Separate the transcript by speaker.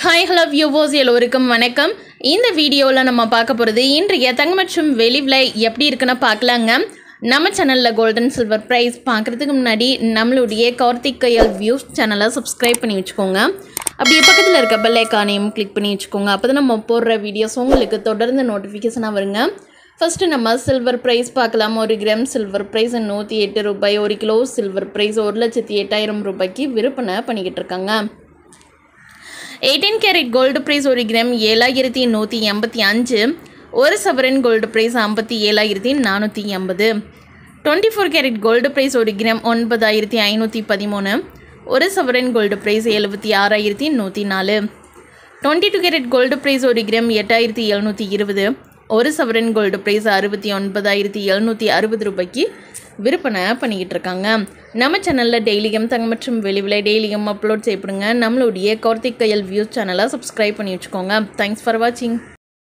Speaker 1: Hi, hello viewers, எல்லோருக்கும் வணக்கம். இந்த வீடியோல நம்ம பார்க்க போறது இன்றைய தங்கம் மற்றும் வெள்ளி விலை எப்படி இருக்குன்னு பார்க்கலாங்க. நம்ம சேனல்ல கோல்டன் சில்வர் பிரைஸ் பார்க்கிறதுக்கு முன்னாடி நம்மளுடைய கார்த்திக் கையல் வியூஸ் சேனலை சப்ஸ்கிரைப் பண்ணி வச்சுக்கோங்க. அப்படியே பக்கத்தில் இருக்க பெல் ஐகானையும் கிளிக் பண்ணி வச்சுக்கோங்க. அப்பதான் நம்ம போடுற வீடியோஸ் உங்களுக்கு தொடர்ந்து நோட்டிஃபிகேஷனா வருங்க. ஃபர்ஸ்ட் நம்ம சில்வர் பிரைஸ் பார்க்கலாம். 1 கிராம் சில்வர் பிரைஸ் 108 ரூபாய். 1 கிலோ சில்வர் பிரைஸ் 1,08,000 ரூபாய்க்கு விற்பனை பண்ணிக்கிட்டு இருக்காங்க. 18 கேரட் கோல்டு பிரைஸ் 1 கிராம் 7,185. 1 சவரன் gold price 57,480. 24 carat gold price 1 gram 9,513. 1 சவரன் gold price 76,104. 22 carat gold price 1 gram 8,720. 1 சவரன் கோல்டு பிரைஸ் 69,760 ரூபாய்க்கு விற்பனை பண்ணிக்கிட்டு இருக்காங்க. நம்ம சேனலில் டெய்லியும் தங்கம் மற்றும் வெள்ளி விலை டெய்லியும் அப்லோட் செய்யப்படுங்க. நம்மளுடைய கார்த்திக் கையல் வியூஸ் சேனலை சப்ஸ்கிரைப் பண்ணி வச்சுக்கோங்க. தேங்க்ஸ் ஃபார் வாட்சிங்.